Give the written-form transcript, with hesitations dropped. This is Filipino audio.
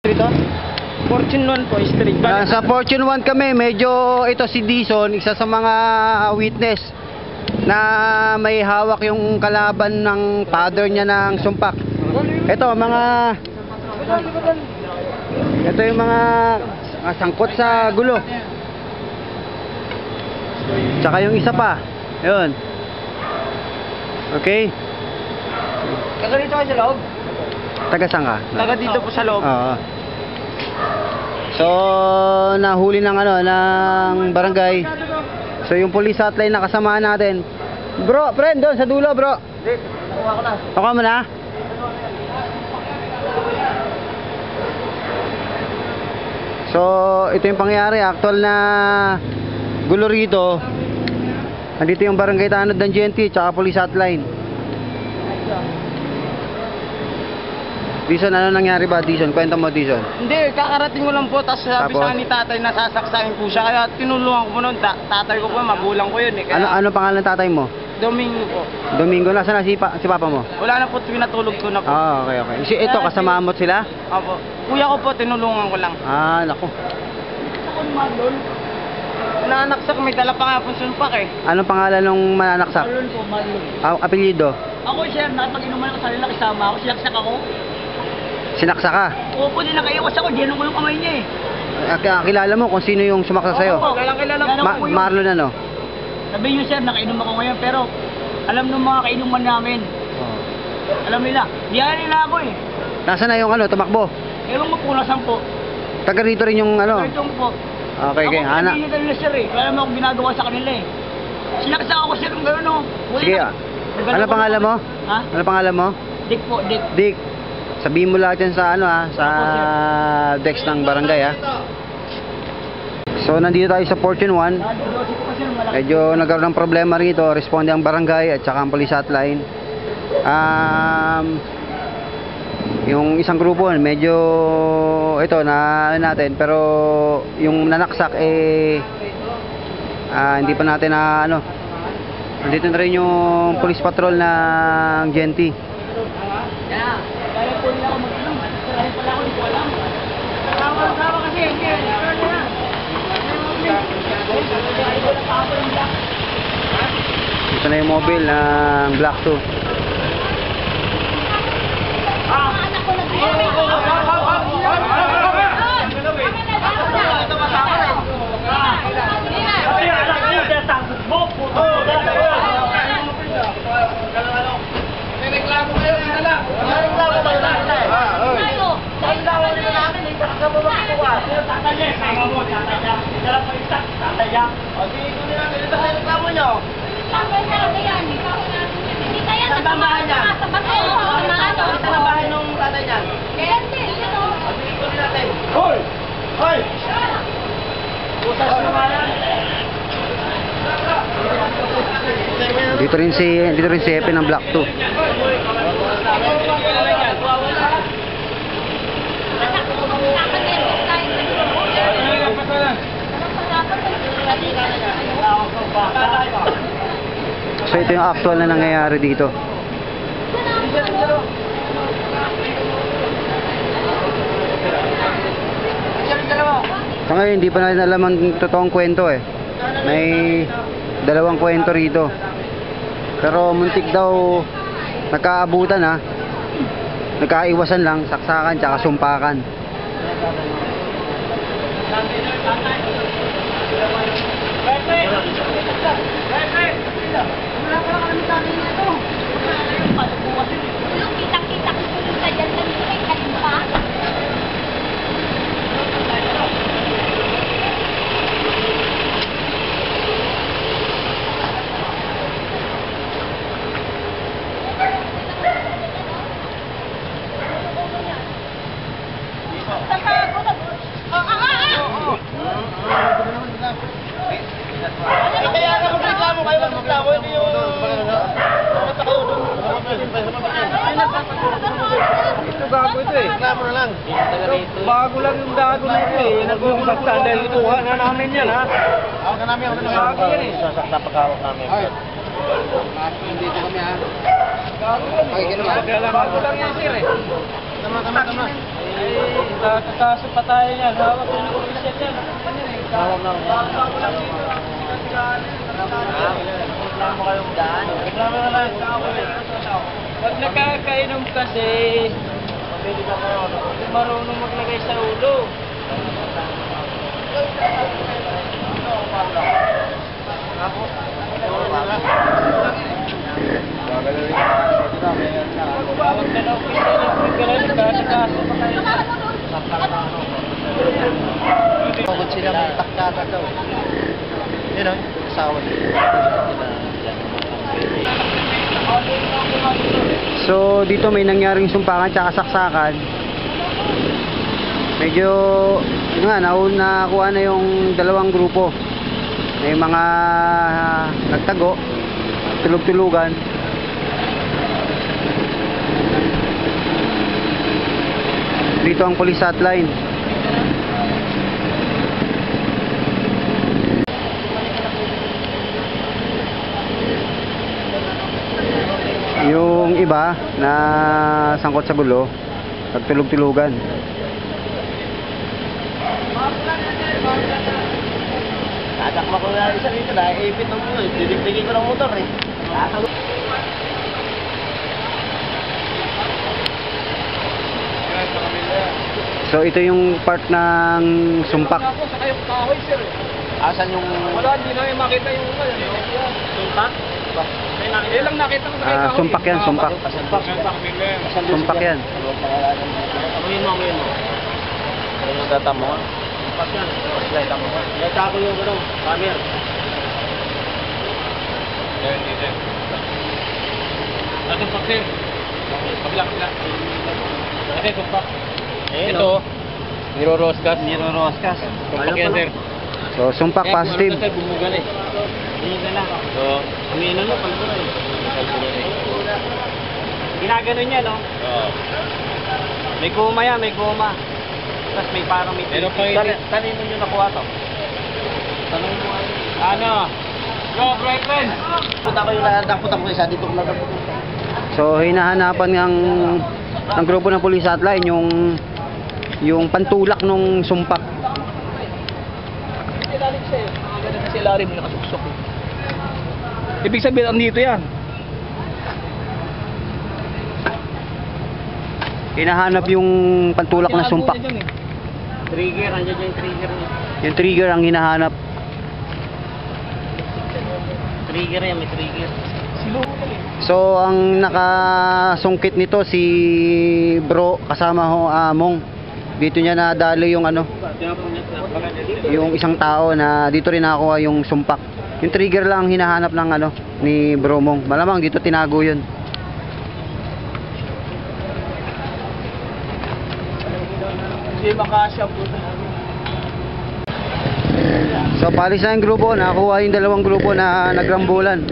Ito? Fortune 1 po, street. Sa Fortune 1 kami, medyo ito si Dison, isa sa mga witness na may hawak yung kalaban ng father niya ng sumpak. Ito yung mga sangkot sa gulo. Tsaka yung isa pa. Yun. Okay. Taga dito kayo sa loob? Taga saan ka? Taga dito po sa loob. Oo. So, nahuli ng ng barangay. So, yung police hotline na kasama natin. Bro, friend, doon sa dulo, bro. Nakuha ko na. Nakuha mo na? So, ito yung pangyayari. Actual na gulo rito. Nandito yung barangay Tanod ng GNT, tsaka police hotline. Dison, ano nangyari ba, Dison? Kwento mo, Dison. Hindi, kakarating ko lang po. Tapos sabi sa akin ni tatay na sasaksain po siya. Kaya tinulungan ko po noon. Tatay ko po, magulang ko yun eh. Kaya, Ano pangalan ng tatay mo? Domingo po. Domingo, nasaan na si papa mo? Wala na po, pinatulog ko na po. Ah, okay. Ito, kasama mo sila? Opo. Kuya ko po, tinulungan ko lang. Ah, naku. Ako naman doon. Nanaksak, may dala pa nga po sumpak eh. Anong pangalan ng mananaksak? Malun po, malun. Apelyido? Ako siya, nakapag-inuman ako sa nila, kasama ako, sinaksak ako. Sinaksa ka? Opo, dinakaiwas ako, diyan ko yung kamay niya eh. Kilala mo kung sino yung sumaksa sa'yo? Opo, kilala ko yun. Marlon ano? Sabi niyo sir, nakainom ako ngayon, pero alam ng mga kainuman namin. Alam nila, diyan nila ako eh. Nasaan na yung tumakbo? Ewan ko kung nasan po. Taga rito rin yung Cartong po. Okay, okay. Ako hindi nila sir eh, kaya naman ako ginagawa sa kanila eh. Sinaksak ako sir kung gano'n o. Sige, ano pangalan mo? Ha? Ano pangalan mo? Dick po, Dick. Dick. Sabihin mo lahat yan sa sa desk ng barangay So nandito tayo sa Fortune 1. Medyo nagkaroon ng problema rito, responde ang barangay at saka ang police hotline. Yung isang grupo medyo ito na natin, pero yung nanaksak hindi pa natin nandito na rin yung police patrol ng GNT. Kaya po nila ako mag-inom. Kaya pala ako, hindi ko alam. Tawa kasi, hindi. Ito na yung mobile ng Black 2. Dito rin si Epe ng Black 2. So ito yung actual na nangyayari dito. So ngayon hindi pa natin alam ang totoong kwento eh. May dalawang kwento rito. Pero muntik daw nagkaabutan nagkaiwasan lang, saksakan tsaka sumpakan. Kitang-kita ko sa dyan lang ito ay kalimpa. Kaya ako magreklamo kayo, magreklamo, hindi yung... Ito gago ito eh. Reklamo na lang. Bago lang yung dago na ito eh. Nag-uusaktan dahil ituha na namin yan ha. Ako na namin, ako na namin. Bago yan eh. Sasakta pagkawak namin. Dito kami ha. Bago lang yan sir eh. Tama. Kakaso pa tayo yan. Hawak ko yung official yan. Hawak lang yan. Reklamo kayong daan. Reklamo na lang. Pag nakakainom kasi, marunong maglagay sa ulo. Huwag na lang official yung gano'n. Kakaso pa tayo yan. Pagod sila may takdata daw. Yun o, asawa niya. So dito may nangyaring sumpakan tsaka saksakan. Medyo yun nga, nakuha na yung dalawang grupo. May mga nagtago, tulog-tulugan. Dito ang police hotline. Yung iba na sangkot sa gulo, nagtulog-tulugan. Tatakma ko na isa dito, naiipit ng mulo. Didiktigin ko ng motor eh. So ito yung part ng sumpak. Sa kayong kahoy, sir. Asan yung... Wala, hindi namin makita yung sumpak. Eh lang nakita ko sa kayong kahoy. Sumpak yan, sumpak. Sumpak yan. Amoyin mo. Ano yung data mo? Sumpak yan. Data mo. Data ko yung ano, camera. Yan, dito. Sumpak, sir. Kabila. Ate, sumpak. Ito, niro-roskas. Sumpak yan, sir. So sumpak positive. Sir, bumugal eh. Bumugal lang. So, umiinom na, palpura eh. Ginaganon niya, no? Oo. May goma yan, may goma. Tapos may parang may... Pero pang tanino nyo nakuha to. Tanong mo ano? Yo, boyfriend! Punta ko yung nakataputan ko isa dito ko nagpupunta. So hinahanapan ng grupo ng police hotline yung pantulak nung sumpak. Ilalim sa'yo. Kasi ilalim nakasuksok. Ibig sabihin, andito yan. Hinahanap yung pantulak na sumpak. Trigger, andyan yung trigger niya. Yung trigger ang hinahanap. Trigger yan, may trigger. So ang nakasungkit nito si bro kasama ho Among. Dito niya nadali yung ano, yung isang tao na dito rin nakakuha yung sumpak. Yung trigger lang ang hinahanap ng ano ni Bro Mong. Malamang dito tinago yun. Hindi makasya po. So palis na yung grupo, nakakuha yung dalawang grupo na nagrambulan.